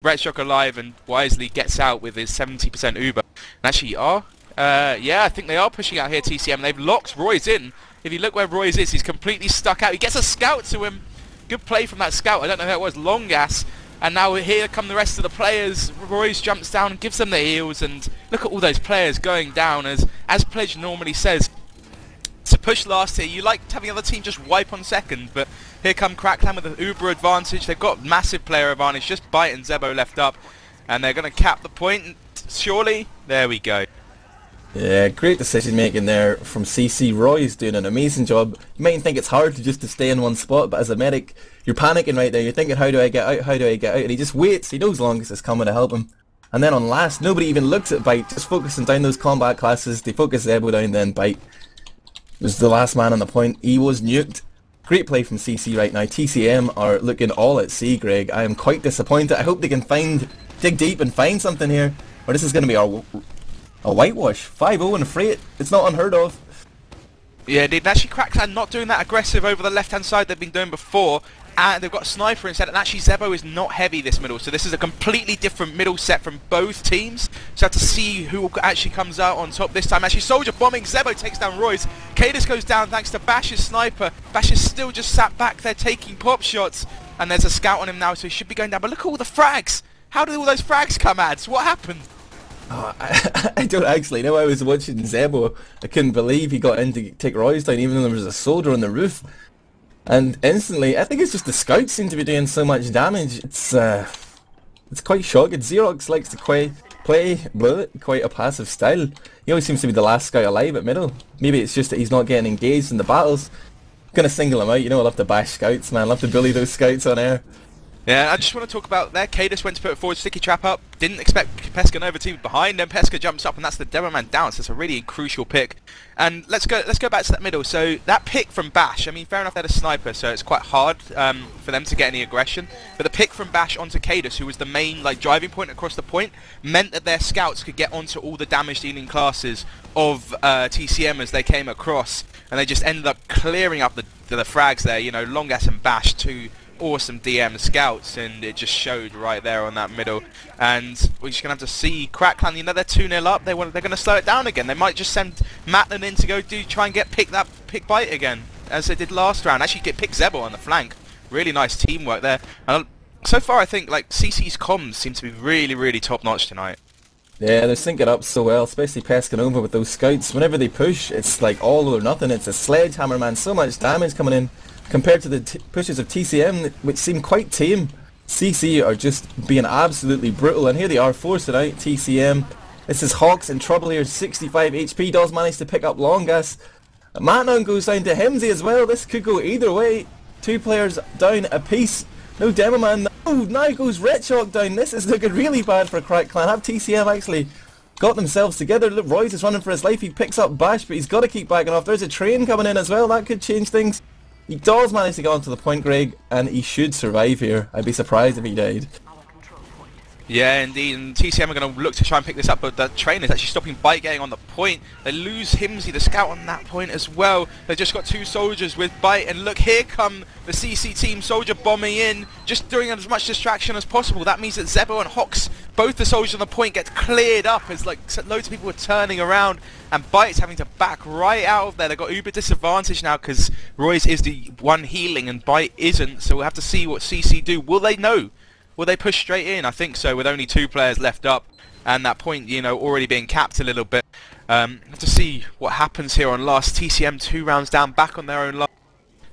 Reshock alive and wisely gets out with his 70% Uber. And actually yeah, I think they are pushing out here, TCM. They've locked Royze in. If you look where Royze is, he's completely stuck out. He gets a scout to him. Good play from that scout. I don't know who it was, longas. And now here come the rest of the players. Royze jumps down and gives them the heals, and look at all those players going down. As Pledge normally says, to push last here, you like having the other team just wipe on second, but here come Crackland with an Uber advantage. They've got massive player advantage, just Byte and Zebo left up, and they're going to cap the point, surely. There we go. Yeah, great decision making there from CC. Royze doing an amazing job. You might think it's hard just to stay in one spot, but as a medic, you're panicking right there. You're thinking, how do I get out? How do I get out? And he just waits. He knows longas is coming to help him. And then on last, nobody even looks at Byte, just focusing down those combat classes. They focus Zebo down, then Byte was the last man on the point. He was nuked. Great play from CC right now. TCM are looking all at sea, Greg. I am quite disappointed. I hope they can dig deep and find something here, or this is going to be a whitewash. 5-0 and Freight. It's not unheard of. Yeah, indeed. Actually, Crackland not doing that aggressive over the left-hand side they've been doing before. And they've got a sniper instead. And actually, Zebo is not heavy this middle. So this is a completely different middle set from both teams. So have to see who actually comes out on top this time. Actually, Soldier bombing. Zebo takes down Royze. Kaidus goes down thanks to Bash's sniper. Bash is still just sat back there taking pop shots. And there's a scout on him now, so he should be going down. But look at all the frags. How did all those frags come, Ads? What happened? Oh, I don't actually know. I was watching Zebo. I couldn't believe he got in to take Royze down even though there was a soldier on the roof. And instantly, I think it's just the scouts seem to be doing so much damage. It's quite shocking. Zerox likes to play quite a passive style. He always seems to be the last scout alive at middle. Maybe it's just that he's not getting engaged in the battles. Gonna single him out. You know, I love to bash scouts, man. I love to bully those scouts on air. Yeah, I just want to talk about there. Kaidus went to put forward sticky trap up. Didn't expect Pescanova to be behind. Then Pesca jumps up, and that's the demo man down. So it's a really crucial pick. And let's go back to that middle. So that pick from Bash. I mean, fair enough, they're a sniper, so it's quite hard for them to get any aggression. But the pick from Bash onto Kaidus, who was the main driving point across the point, meant that their scouts could get onto all the damage dealing classes of TCM as they came across, and they just ended up clearing up the frags there. You know, longas and Bash, two awesome DM scouts, and it just showed right there on that middle. And we're just gonna have to see Crackland. You know, they're 2-0 up. They're gonna slow it down again. They might just send MatnuN in to go try and get pick Byte again, as they did last round. Actually, pick Zebo on the flank. Really nice teamwork there. And so far, I think CC's comms seem to be really top notch tonight. Yeah, they're syncing up so well, especially Pescanova with those scouts. Whenever they push, it's like all or nothing. It's a sledgehammer, man. So much damage coming in. Compared to the pushes of TCM, which seem quite tame, CC are just being absolutely brutal. And here they are, forced it out, TCM. This is hocz in trouble here, 65 HP, does manage to pick up longas. MatnuN goes down to hymzi as well. This could go either way. Two players down a piece. No demo man. Oh, now goes Reshock down. This is looking really bad for Crackland. Have TCM actually got themselves together? Look, Royze is running for his life. He picks up Bash, but he's got to keep backing off. There's a train coming in as well. That could change things. He does manage to get onto the point, Greg, and he should survive here. I'd be surprised if he died. Yeah, indeed, and TCM are going to look to try and pick this up, but the train is actually stopping Byte getting on the point. They lose hymzi, the scout, on that point as well. They've just got two soldiers with Byte, and look, here come the CC team soldier bombing in, just doing as much distraction as possible. That means that Zebo and hocz, both the soldiers on the point, get cleared up as loads of people are turning around, and Byte's having to back right out of there. They've got uber disadvantage now because Royze is the one healing and Byte isn't, so we'll have to see what CC do. Will they know? Will they push straight in? I think so, with only two players left up and that point, you know, already being capped a little bit. Have to see what happens here on last. TCM 2 rounds down, back on their own line.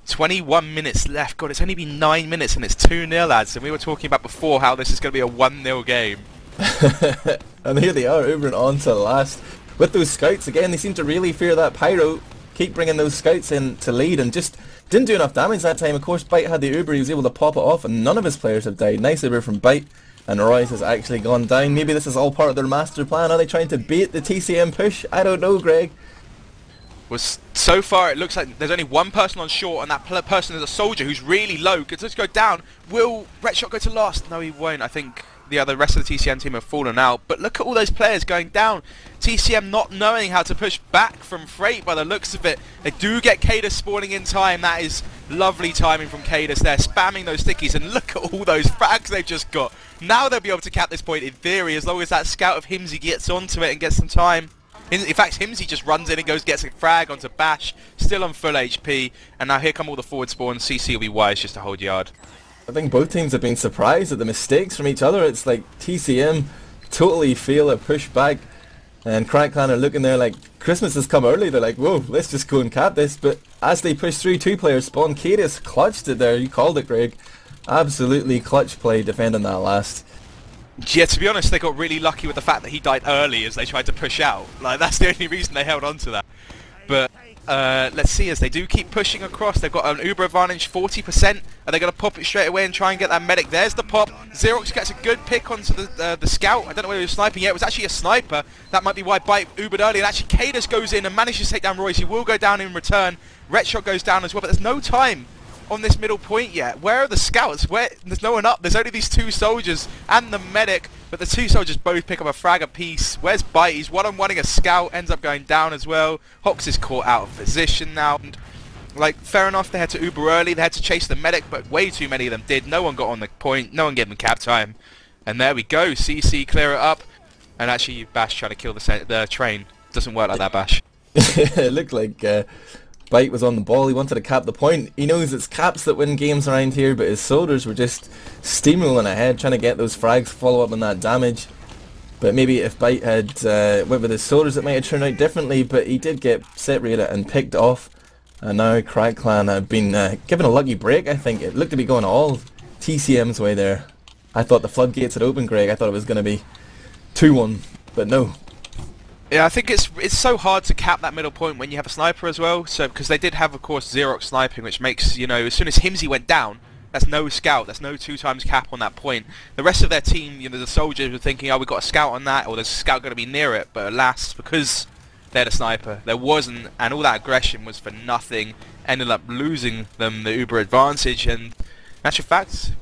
21 minutes left. God, it's only been 9 minutes and it's 2-0, lads. And we were talking about before how this is going to be a 1-0 game. And here they are, over and on to last. With those scouts, again, they seem to really fear that pyro. Keep bringing those scouts in to lead and just didn't do enough damage that time. Of course, Byte had the Uber, he was able to pop it off, and none of his players have died. Nice Uber from Byte, and Royze has actually gone down. Maybe this is all part of their master plan. Are they trying to bait the TCM push? I don't know, Greg. Well, so far it looks like there's only one person on short, and that person is a soldier who's really low. Could just go down. Will Reshock go to last? No, he won't. I think the rest of the TCM team have fallen out. But look at all those players going down. TCM not knowing how to push back from Freight by the looks of it. They do get Kaidus spawning in time. That is lovely timing from Kaidus there, spamming those stickies, and look at all those frags they've just got. Now they'll be able to cap this point in theory, as long as that scout of hymzi gets onto it and gets some time. In fact, hymzi just runs in and gets a frag onto Bash, still on full HP, and now here come all the forward spawns. CC will be wise just to hold yard. I think both teams have been surprised at the mistakes from each other. It's like TCM totally fail a push back, and Crackclan are looking there like Christmas has come early. They're like, whoa, let's just go and cap this. But as they push through, two players spawn. Kaidus clutched it there. You called it, Greg. Absolutely clutch play defending that last. Yeah, to be honest, they got really lucky with the fact that he died early as they tried to push out. Like, that's the only reason they held on to that. But let's see, as they do keep pushing across, they've got an Uber advantage, 40%. Are they going to pop it straight away and try and get that medic? There's the pop. Zerox gets a good pick onto the scout. I don't know whether he was sniping yet. It was actually a sniper. That might be why Byte Ubered early. And actually, Kaidus goes in and manages to take down Royze. He will go down in return. Reshock goes down as well, but there's no time on this middle point yet. Where are the scouts? There's no one up. There's only these two soldiers and the medic, but the two soldiers both pick up a frag apiece. Where's Byte? He's one-on-oneing a scout, ends up going down as well. hocz is caught out of position now. And, like, fair enough, they had to Uber early, they had to chase the medic, but way too many of them did. No one got on the point, no one gave them cap time. And there we go, CC clear it up. And actually, Bash trying to kill the train. Doesn't work like that, Bash. It looked like Byte was on the ball. He wanted to cap the point. He knows it's caps that win games around here, but his soldiers were just steamrolling ahead, trying to get those frags, follow up on that damage. But maybe if Byte had went with his soldiers, it might have turned out differently, but he did get separated and picked off. And now Crackclan have been given a lucky break, I think. It looked to be going all TCM's way there. I thought the floodgates had opened, Greg. I thought it was going to be 2-1, but no. Yeah, I think it's so hard to cap that middle point when you have a sniper as well. So because they did have, of course, Zerox sniping, which makes, you know, as soon as hymzi went down, that's no scout, that's no 2 times cap on that point. The rest of their team, you know, the soldiers were thinking, oh, we've got a scout on that, or there's a scout going to be near it. But alas, because they had a sniper, there wasn't, and all that aggression was for nothing. Ended up losing them the Uber advantage, and in actual fact,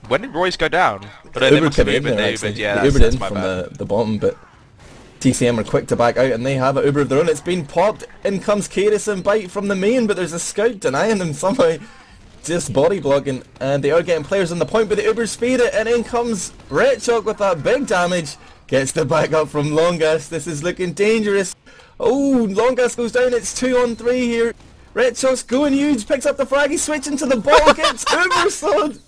when did Royze go down? But they must have Ubered, yeah, they Ubered in from the bottom, but TCM are quick to back out, and they have an Uber of their own. It's been popped. In comes Kaidus and Byte from the main, but there's a scout denying them somehow. Just body blocking, and they are getting players on the point, but the Uber speed it, and in comes Reshock with that big damage. Gets the back up from longas. This is looking dangerous. Oh, longas goes down. It's 2-on-3 here. Reshock's going huge, picks up the frag, he's switching to the ball, gets Uber sword.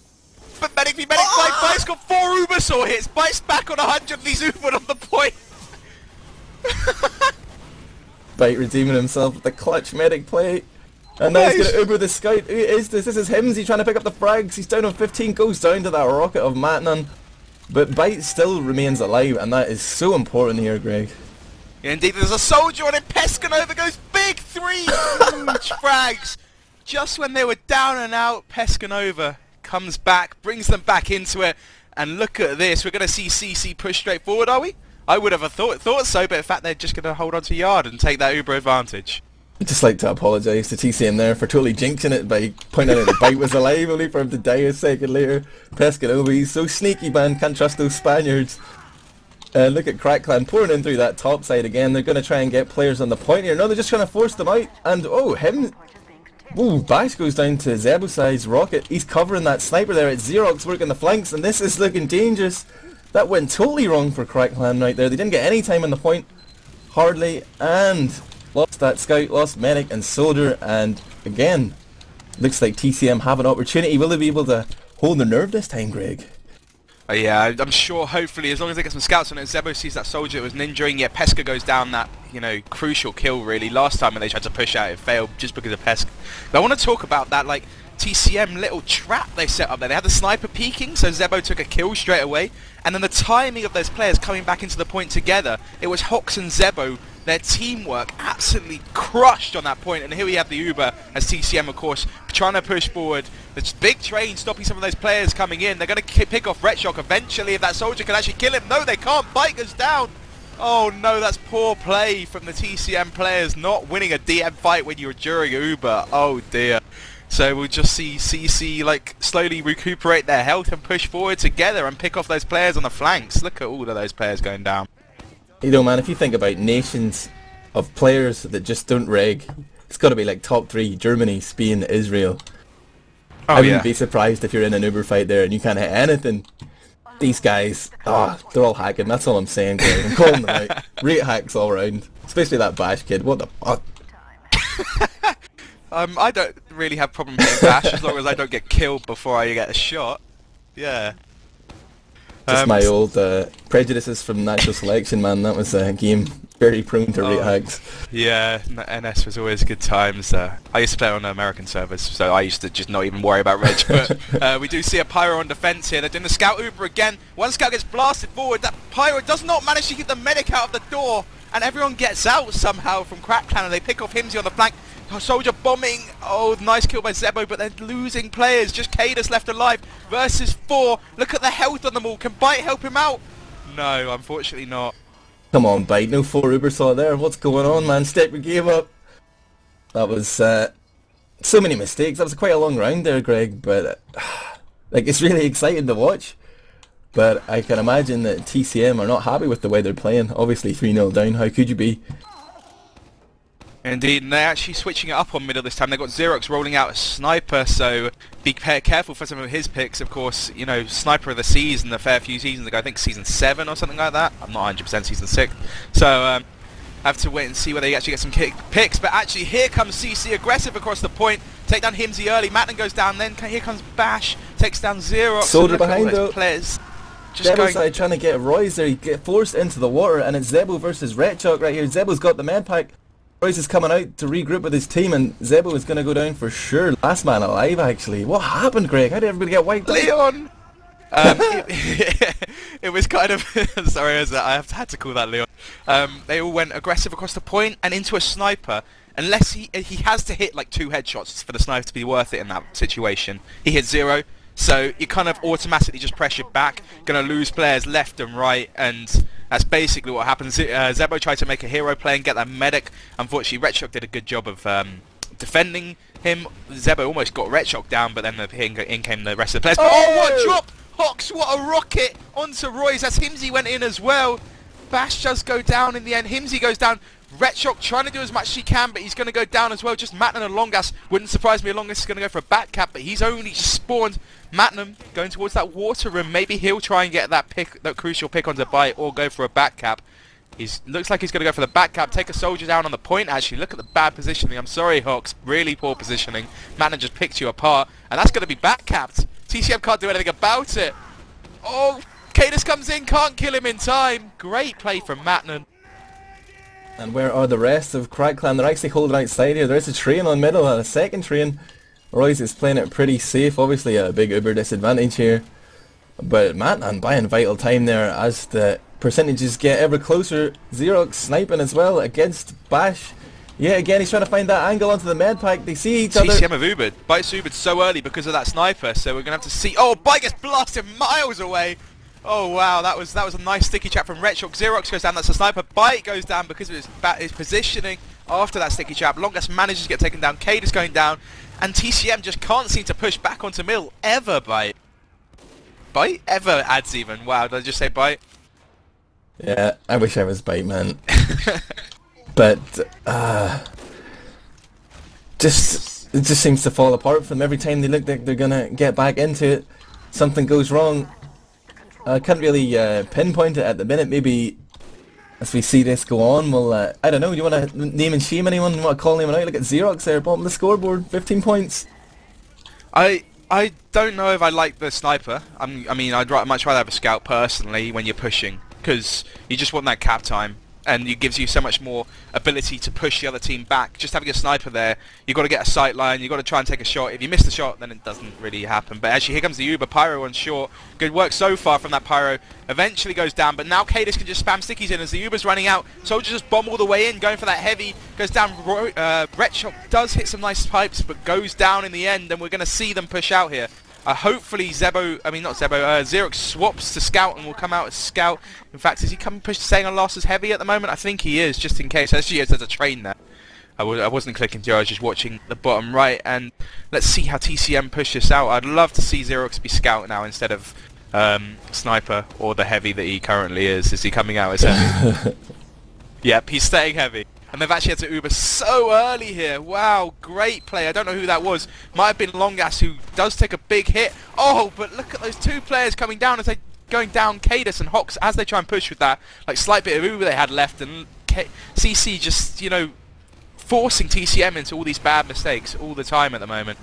But medic v medic, Byte's got 4 Uber sword hits. Byte's back on 100, and he's Ubered on the point. Byte redeeming himself with the clutch medic play. And now he's going to Uber the scout. Who is this? This is hymzi trying to pick up the frags. He's down on 15, goes down to that rocket of MatnuN. But Byte still remains alive, and that is so important here, Greg. Yeah, indeed, there's a soldier on it. Pescanova goes big 3 huge frags. Just when they were down and out, Pescanova comes back, brings them back into it. And look at this. We're going to see CC push straight forward, are we? I would have thought so, but in fact they're just going to hold on to yard and take that Uber advantage. I'd just like to apologise to TCM there for totally jinxing it by pointing out that Byte was alive, only for him to die a second later. Pescanova, he's so sneaky, man, can't trust those Spaniards. Look at Crackclan pouring in through that top side again. They're going to try and get players on the point here. No, they're just trying to force them out. And oh, Bash goes down to Zebbosai's rocket. He's covering that sniper there. It's Zerox working the flanks, and this is looking dangerous. That went totally wrong for Crackclan right there. They didn't get any time on the point, hardly, and lost that scout, lost medic and soldier, and again, looks like TCM have an opportunity. Will they be able to hold their nerve this time, Greg? Yeah, I'm sure, hopefully, as long as they get some scouts on it. Zebo sees that soldier, it was ninjaing, yeah, Pesca goes down that, you know, crucial kill really. Last time when they tried to push out, it failed just because of Pesca. But I want to talk about that, like, TCM little trap they set up there. They had the sniper peeking, so Zebo took a kill straight away. And then the timing of those players coming back into the point together, it was hocz and Zebo, their teamwork absolutely crushed on that point. And here we have the Uber as TCM, of course, trying to push forward. This big train stopping some of those players coming in. They're going to pick off Reshock eventually if that soldier can actually kill him. No, they can't. Byte goes down. Oh no, that's poor play from the TCM players, not winning a DM fight when you're during Uber. Oh dear. So we'll just see CC like slowly recuperate their health and push forward together and pick off those players on the flanks. Look at all of those players going down. You know, man, if you think about nations of players that just don't reg, it's got to be like top 3: Germany, Spain, Israel. Oh, I wouldn't be surprised if you're in an Uber fight there and you can't hit anything. These guys, they're all hacking. That's all I'm saying, Greg. I'm calling them out. Rate hacks all around, especially that Bash kid. What the fuck? I don't really have problem hitting Bash as long as I don't get killed before I get a shot. Yeah. Just my old prejudices from natural selection, man. That was a game very prone to rate hacks. Yeah, NS was always good times. I used to play on American servers, so I used to just not even worry about reg. But we do see a Pyro on defense here. They're doing the Scout Uber again. One Scout gets blasted forward. That Pyro does not manage to get the medic out of the door. And everyone gets out somehow from Crack Clan, and they pick off hymzi on the flank. Soldier bombing. Oh, nice kill by Zebbo, but they're losing players. Just Kaidus left alive versus 4. Look at the health on them all. Can Byte help him out? No, unfortunately not. Come on, Byte. No 4 Uber saw there. What's going on, man? Step your game up. That was so many mistakes. That was quite a long round there, Greg, but like it's really exciting to watch. But I can imagine that TCM are not happy with the way they're playing. Obviously 3-0 down. How could you be? Indeed, and they're actually switching it up on middle this time. They've got Zerox rolling out a sniper, so be careful for some of his picks. Of course, you know, sniper of the season, a fair few seasons ago, I think season 7 or something like that. I'm not 100% season 6. So, have to wait and see whether he actually gets some picks. But actually, here comes CC aggressive across the point. Take down hymzi early. MatnuN goes down, then here comes Bash. Takes down Zerox. Soldier behind though. Players. Zebbosai trying to get Royze there. He get forced into the water, and it's Zebbo versus Reshock right here. Zebbo's got the med pack. Royze is coming out to regroup with his team, and Zebbo is going to go down for sure. Last man alive, actually. What happened, Greg? How did everybody get wiped out? Leon! It was kind of... sorry, I had to call that Leon. They all went aggressive across the point and into a sniper. Unless he has to hit like 2 headshots for the sniper to be worth it in that situation. He hit 0. So you kind of automatically just pressure back, going to lose players left and right, and that's basically what happens. Zebbo tried to make a hero play and get that medic. Unfortunately, Reshock did a good job of defending him. Zebbo almost got Reshock down, but then in came the rest of the players. Oh, what a drop! hocz, what a rocket onto Royze as hymzi went in as well. Bash does go down in the end. hymzi goes down. Reshock trying to do as much as he can, but he's going to go down as well. Just MatnuN and longas. Wouldn't surprise me. longas is going to go for a bat cap, but he's only just spawned. MatnuN going towards that water room. Maybe he'll try and get that pick, that crucial pick onto Byte, or go for a bat cap. Looks like he's going to go for the bat cap. Take a soldier down on the point. Actually, look at the bad positioning. I'm sorry, hocz. Really poor positioning. MatnuN just picked you apart, and that's going to be bat capped. TCM can't do anything about it. Oh, Kaidus comes in, can't kill him in time. Great play from MatnuN. And where are the rest of Crack Clan? They're actually holding outside here. There is a train on middle and a second train. Royze is playing it pretty safe. Obviously a big Uber disadvantage here. But MatnuN buying vital time there as the percentages get ever closer. zerox sniping as well against Bash. Yeah, again he's trying to find that angle onto the med pack. They see each other. TCM have Ubered. Byte's Ubered so early because of that sniper, so we're going to have to see... Oh, Byte gets blasted miles away. Oh wow, that was a nice sticky trap from Reshock. zerox goes down, that's a sniper. Byte goes down because of his positioning after that sticky trap. longas manages to get taken down. Kaidus going down, and TCM just can't seem to push back onto middle ever. Byte ever adds even. Wow, did I just say Byte? Yeah, I wish I was Byte, man. But it just seems to fall apart for them every time they look like they're gonna get back into it. Something goes wrong. I can't really pinpoint it at the minute. Maybe as we see this go on, we'll... I don't know, do you want to name and shame anyone? You want to call anyone out? Look at zerox there, bottom of the scoreboard, 15 points. I don't know if I like the sniper. I mean, I'd much rather have a scout personally when you're pushing, because you just want that cap time, and it gives you so much more ability to push the other team back. Just having a sniper there, you've got to get a sight line, you've got to try and take a shot. If you miss the shot, then it doesn't really happen. But actually, here comes the Uber. Pyro on short. Good work so far from that Pyro. Eventually goes down, but now Kaidus can just spam stickies in as the Uber's running out. Soldier just bomb all the way in, going for that heavy. Goes down. Reshock does hit some nice pipes, but goes down in the end, and we're going to see them push out here. Hopefully zerox swaps to scout and will come out as scout. In fact, is he staying on last as heavy at the moment? I think he is, just in case. Actually, there's a train there. I wasn't clicking through, I was just watching the bottom right, and let's see how TCM push this out. I'd love to see zerox be scout now instead of sniper, or the heavy that he currently is. Is he coming out as heavy? Yep, he's staying heavy. And they've actually had to uber so early here. Wow, great play. I don't know who that was. Might have been longas, who does take a big hit. Oh, but look at those two players coming down as they going down, Kaidus and hocz, as they try and push with that like slight bit of uber they had left, and CC just, you know, forcing TCM into all these bad mistakes all the time at the moment.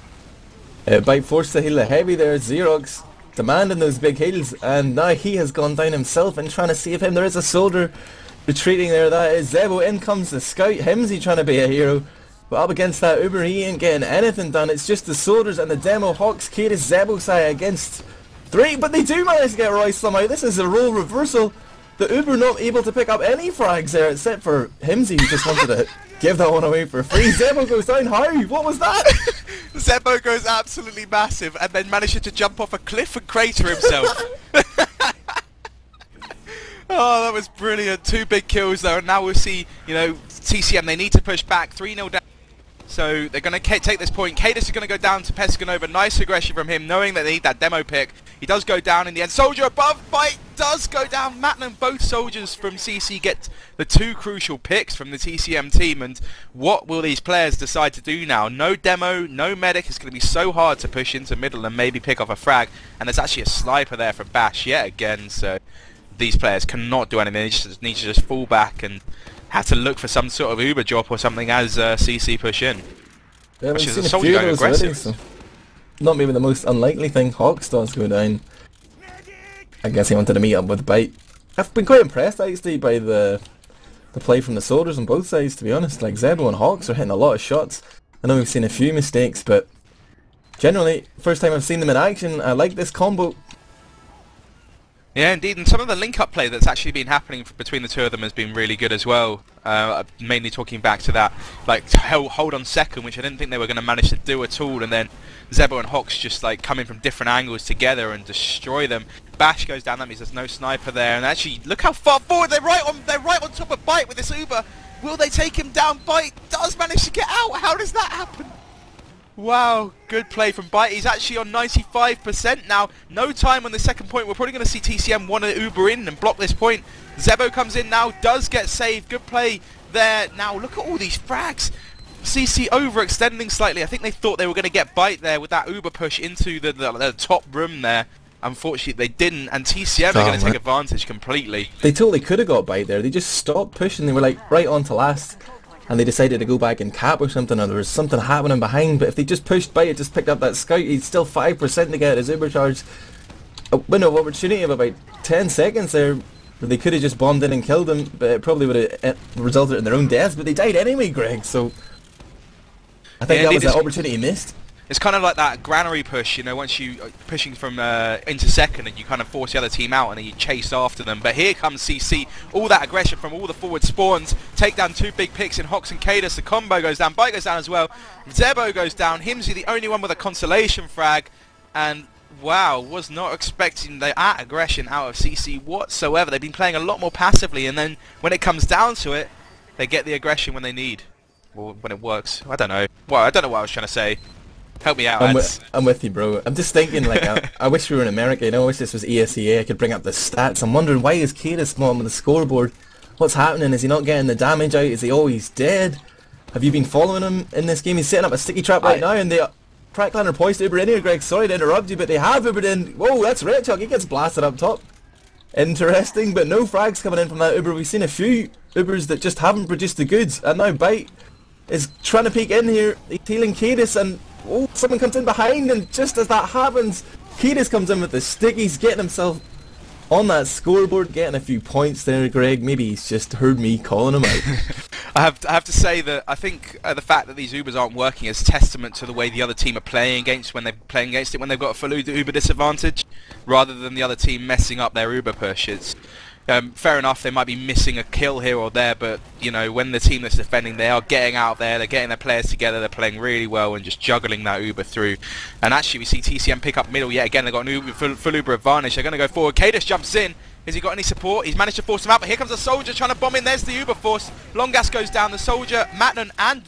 Byte forced to heal the heavy there. zerox demanding those big heals, and now he has gone down himself and trying to save him. There is a soldier retreating there, that is Zebo. In comes the scout, hymzi trying to be a hero, but up against that uber he ain't getting anything done. It's just the soldiers and the demo. hocz, Kaidus, Zebbosai against 3, but they do manage to get Royze somehow. This is a role reversal. The uber not able to pick up any frags there, except for hymzi, who just wanted to give that one away for free. Zebo goes down. How? What was that? Zebo goes absolutely massive and then manages to jump off a cliff and crater himself. Oh, that was brilliant. 2 big kills there, and now we'll see, you know, TCM, they need to push back. 3-0 down. So they're going to take this point. Kaidus is going to go down to Pescanova. Nice aggression from him, knowing that they need that demo pick. He does go down in the end. Soldier above. Byte does go down. MatnuN, both soldiers from CC get the 2 crucial picks from the TCM team. And what will these players decide to do now? No demo, no medic. It's going to be so hard to push into middle and maybe pick off a frag. And there's actually a sniper there for Bash yet again. So these players cannot do anything. They just need to just fall back and have to look for some sort of uber drop or something as CC push in. Yeah, which is a soldier going aggressive. Already, so not maybe the most unlikely thing. hocz does go down. I guess he wanted to meet up with Byte. I've been quite impressed actually by the play from the soldiers on both sides, to be honest. Like Zebo and hocz are hitting a lot of shots. I know we've seen a few mistakes, but generally, first time I've seen them in action, I like this combo. Yeah, indeed, and some of the link-up play that's actually been happening between the two of them has been really good as well. Mainly talking back to that, like, hold on second, which I didn't think they were going to manage to do at all, and then Zebo and hocz just like coming from different angles together and destroy them. Bash goes down, that means there's no sniper there, and actually, look how far forward they're right on top of Byte with this uber. Will they take him down? Byte does manage to get out. How does that happen? Wow, good play from Byte. He's actually on 95% now. No time on the second point. We're probably going to see TCM want to uber in and block this point. Zebo comes in now, does get saved. Good play there. Now look at all these frags. CC overextending slightly. I think they thought they were going to get Byte there with that uber push into the top room there. Unfortunately, they didn't, and TCM are going to take advantage completely. They totally could have got Byte there. They just stopped pushing. They were like right on to last. And they decided to go back and cap or something, or there was something happening behind. But if they just pushed Byte, just picked up that scout, he's still 5% to get his uber charge. A window of opportunity of about 10 seconds there, where they could have just bombed in and killed him, but it probably would have resulted in their own deaths. But they died anyway, Greg, so I think that was an opportunity missed. It's kind of like that granary push, you know, once you pushing from into second and you kind of force the other team out and then you chase after them. But here comes CC, all that aggression from all the forward spawns, take down 2 big picks in hocz and Kaidus. The combo goes down, Byte goes down as well, Zebo goes down, hymzi the only one with a consolation frag, and wow, was not expecting that aggression out of CC whatsoever. They've been playing a lot more passively, and then when it comes down to it, they get the aggression when they need, or when it works. I don't know. Well, I don't know what I was trying to say. Help me out, I'm with you, bro. I'm just thinking, like, I wish we were in America, you know, I wish this was ESEA, I could bring up the stats. I'm wondering, why is Kaidus not on the scoreboard? What's happening? Is he not getting the damage out? Is he always dead? Have you been following him in this game? He's setting up a sticky trap right now, and the Crackland are poised to Uber in here, Greg. Sorry to interrupt you, but they have Ubered in. Whoa, that's Reshock. He gets blasted up top. Interesting, but no frags coming in from that Uber. We've seen a few Ubers that just haven't produced the goods, and now Byte is trying to peek in here. He's healing Kaidus, and oh, someone comes in behind, and just as that happens, Kaidus comes in with the stickies, getting himself on that scoreboard, getting a few points there, Greg. Maybe he's just heard me calling him out. I have to say that I think the fact that these Ubers aren't working is testament to the way the other team are playing against when they're playing against it when they've got a full Uber disadvantage, rather than the other team messing up their Uber pushes. Fair enough, they might be missing a kill here or there, but you know, when the team that's defending, they are getting out there, they're getting their players together, they're playing really well and just juggling that Uber through. And actually we see TCM pick up middle yet again. They've got an Uber, full Uber advantage. They're going to go forward. Kaidus jumps in. Has he got any support? He's managed to force him out, but here comes a soldier trying to bomb in. There's the Uber force. Longas goes down. The soldier, MatnuN and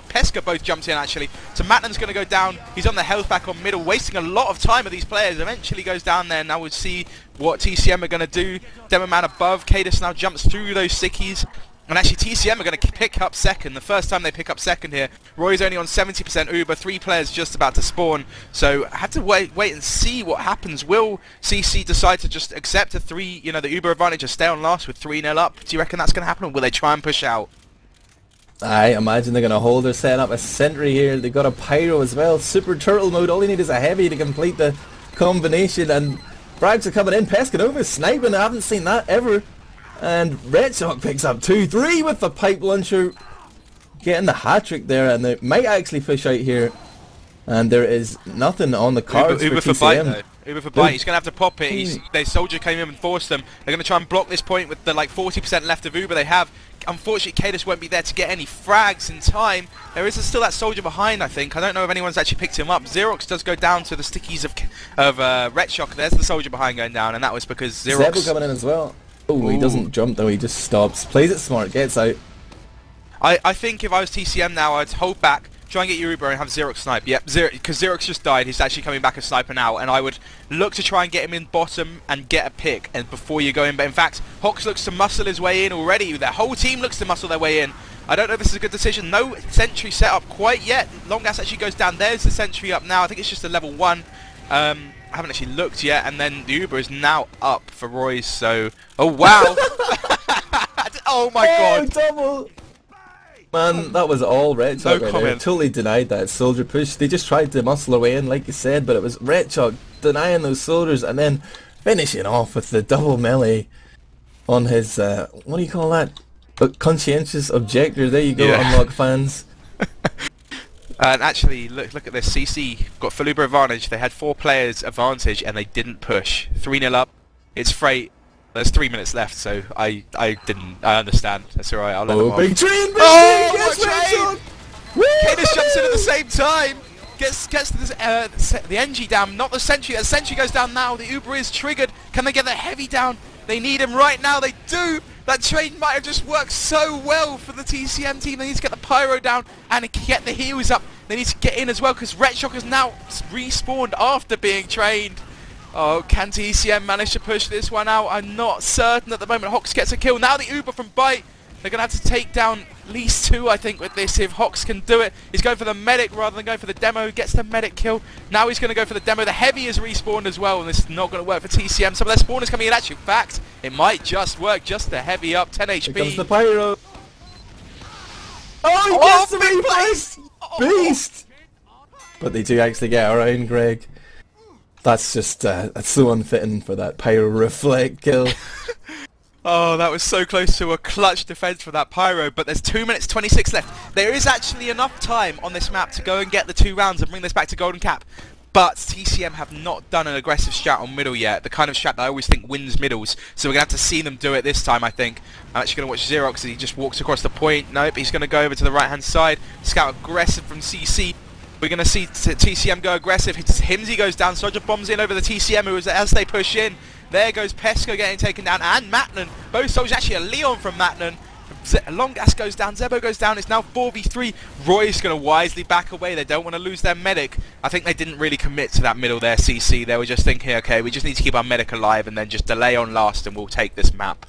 Pesca both jumped in actually. So MatnuN's going to go down. He's on the health back on middle, wasting a lot of time with these players. Eventually goes down there. Now we'll see what TCM are going to do. Demoman above. Kaidus now jumps through those stickies. And actually TCM are going to pick up second. The first time they pick up second here. Royze only on 70% Uber. 3 players just about to spawn. So I have to wait and see what happens. Will CC decide to just accept the the Uber advantage and stay on last with 3-0 up? Do you reckon that's going to happen, or will they try and push out? I imagine they're going to hold their setting up a sentry here. They've got a pyro as well. Super turtle mode. All you need is a heavy to complete the combination. And frags are coming in. Pescanova sniping. I haven't seen that ever. And Reshock picks up 2-3 with the pipe launcher. Getting the hat-trick there. And they might actually push out here. And there is nothing on the cards Uber for Byte TCM. though. Uber for Byte. He's going to have to pop it. Their soldier came in and forced them. They're going to try and block this point with the 40% left of Uber they have. Unfortunately, Kaidus won't be there to get any frags in time. There is still that soldier behind, I think. I don't know if anyone's actually picked him up. Zerox does go down to the stickies of Reshock. There's the soldier behind going down, and that was because Zerox... Zebo coming in as well. Oh, he doesn't jump though, he just stops. Plays it smart, gets out. I think if I was TCM now, I'd hold back, try and get your Uber and have Zerox snipe. Yep, because Zerox just died. He's actually coming back and sniping out, and I would look to try and get him in bottom and get a pick and before you go in. But in fact, hocz looks to muscle his way in already. Their whole team looks to muscle their way in. I don't know if this is a good decision. No sentry set up quite yet. Longas actually goes down. There's the sentry up now. I think it's just a level 1. I haven't actually looked yet, and then the Uber is now up for Royze, so... Oh, wow! Oh my god! Double! Man, that was all Reshock No right comment. there. Totally denied that soldier push. They just tried to muscle their way in, like you said, but it was Reshock denying those soldiers and then finishing off with the double melee on his, what do you call that? Conscientious objector. There you go, Yeah. Unlock fans. And actually, look at this. CC got full Uber advantage. They had 4 players advantage, and they didn't push. 3-0 up. It's freight. There's 3 minutes left, so I understand. That's alright. I'll let them off. Big train! Big Oh, train! Yes, train! Reshock! Kaidus jumps in at the same time. Gets the NG down, not the sentry. The sentry goes down now. The Uber is triggered. Can they get the heavy down? They need him right now. They do. That train might have just worked so well for the TCM team. They need to get the pyro down and get the heals up. They need to get in as well because Reshock has now respawned after being trained. Oh, can TCM manage to push this one out? I'm not certain at the moment. hocz gets a kill. Now the Uber from Byte. They're going to have to take down at least 2, I think, with this, if hocz can do it. He's going for the medic rather than going for the demo. Gets the medic kill. Now he's going to go for the demo. The heavy is respawned as well, and this is not going to work for TCM. Some of their spawners coming in. Actually, in fact, it might just work. Just the heavy up, 10 HP. Here comes the pyro. Oh, he gets the big replace! Beast! But they do actually get around Greg. That's just, that's so unfitting for that pyro reflect kill. Oh, that was so close to a clutch defense for that pyro, but there's 2 minutes 26 left. There is actually enough time on this map to go and get the 2 rounds and bring this back to golden cap. But TCM have not done an aggressive strat on middle yet, the kind of strat that I always think wins middles. So we're going to have to see them do it this time, I think. I'm actually going to watch Zerox as he just walks across the point. Nope, he's going to go over to the right-hand side. Scout aggressive from CC. We're going to see TCM go aggressive. hymzi goes down, Soldier bombs in over the TCM as they push in. There goes Pesco getting taken down, and MatnuN. Both soldiers, actually a Leon from MatnuN. Longas goes down, Zebo goes down. It's now 4v3. Roy's going to wisely back away. They don't want to lose their medic. I think they didn't really commit to that middle there, CC. They were just thinking, okay, we just need to keep our medic alive and then just delay on last and we'll take this map.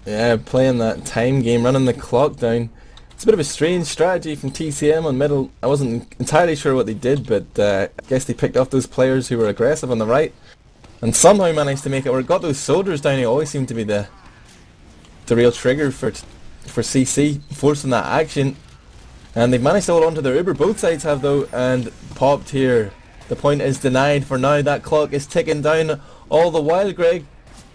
Yeah, playing that time game, running the clock down. It's a bit of a strange strategy from TCM on middle. I wasn't entirely sure what they did, but I guess they picked off those players who were aggressive on the right. And somehow managed to make it, or got those soldiers down. He always seemed to be the real trigger for CC, forcing that action. And they've managed to hold on to their Uber, both sides have though, and popped here. The point is denied for now. That clock is ticking down all the while, Greg.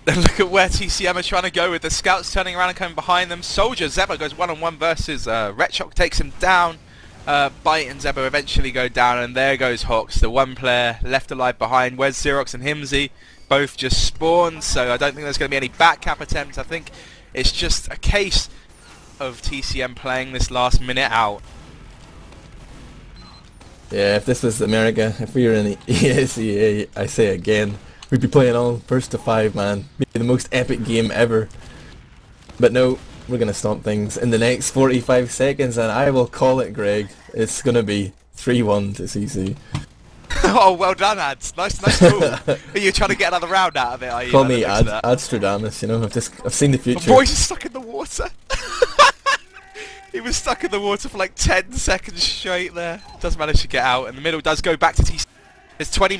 Look at where TCM are trying to go with the scouts turning around and coming behind them. Soldier, Zebo goes one-on-one versus Reshock, takes him down. Byte and Zebo eventually go down, and there goes hocz, the one player left alive behind. Where's Zerox and hymzi? Both just spawned, so I don't think there's going to be any back cap attempts. I think it's just a case of TCM playing this last minute out. Yeah, if this was America, if we were in the ESEA, I say again, we'd be playing all first to 5, man. Be the most epic game ever. But no, we're going to stomp things in the next 45 seconds, and I will call it, Greg. It's going to be 3-1 to CC. Oh, well done, Ads. Nice call. Are you trying to get another round out of it, are you? Call me Adstradamus, you know, I've seen the future. Royze is stuck in the water. He was stuck in the water for like 10 seconds straight there. Does manage to get out, and the middle does go back to TC. There's 20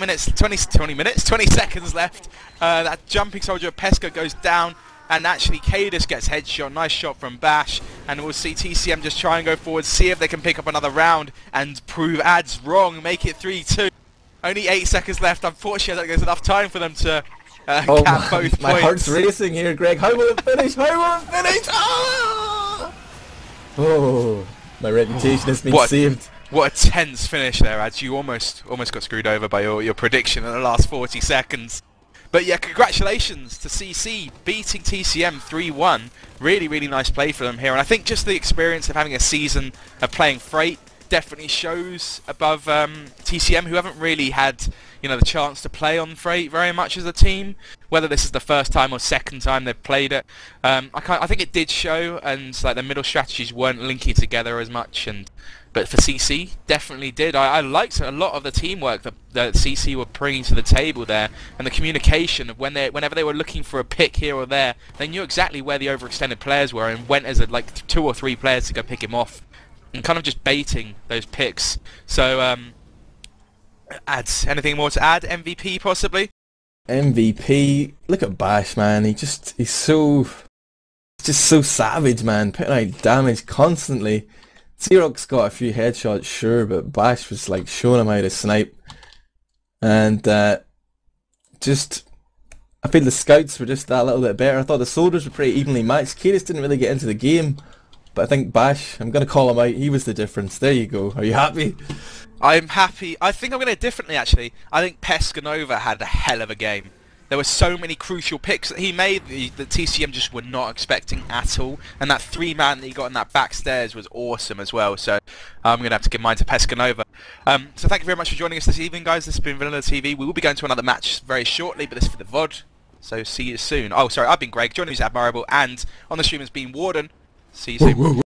seconds left. That jumping soldier of Pesca goes down, and actually Kaidus gets headshot. Nice shot from Bash, and we'll see TCM just try and go forward, see if they can pick up another round and prove Ads wrong, make it 3-2. Only 8 seconds left. Unfortunately, I don't think there's enough time for them to cap both points. My heart's racing here, Greg. How will it finish? How will it finish? Ah! Oh, my reputation has been saved. What a tense finish there, Ads. You almost got screwed over by your prediction in the last 40 seconds. But yeah, congratulations to CC beating TCM 3-1. Really, really nice play for them here. And I think just the experience of having a season of playing Freight definitely shows above TCM, who haven't really had, you know, the chance to play on Freight very much as a team. Whether this is the first time or second time they've played it, I think it did show, and like the middle strategies weren't linking together as much. But for CC, definitely did. I liked a lot of the teamwork that CC were bringing to the table there, and the communication of whenever they were looking for a pick here or there, they knew exactly where the overextended players were and went as like 2 or 3 players to go pick him off, and kind of just baiting those picks. So, Ads, anything more to add? MVP possibly? MVP. Look at Bash, man. He's so savage, man. Putting out damage constantly. Zerox got a few headshots, sure, but Bash was like showing him how to snipe. And I feel the scouts were just that little bit better. I thought the soldiers were pretty evenly matched. Kaidus didn't really get into the game, but I think Bash, I'm going to call him out, he was the difference. There you go. Are you happy? I'm happy. I think I'm going to differently, actually. I think Pescanova had a hell of a game. There were so many crucial picks that he made that TCM just were not expecting at all. And that 3-man that he got in that backstairs was awesome as well. So I'm going to have to give mine to Pescanova. So thank you very much for joining us this evening, guys. This has been VanillaTV. We will be going to another match very shortly, but this is for the VOD. So see you soon. Oh, sorry, I've been Greg. Joining me is Admirable, and on the stream has been Warden. See you soon.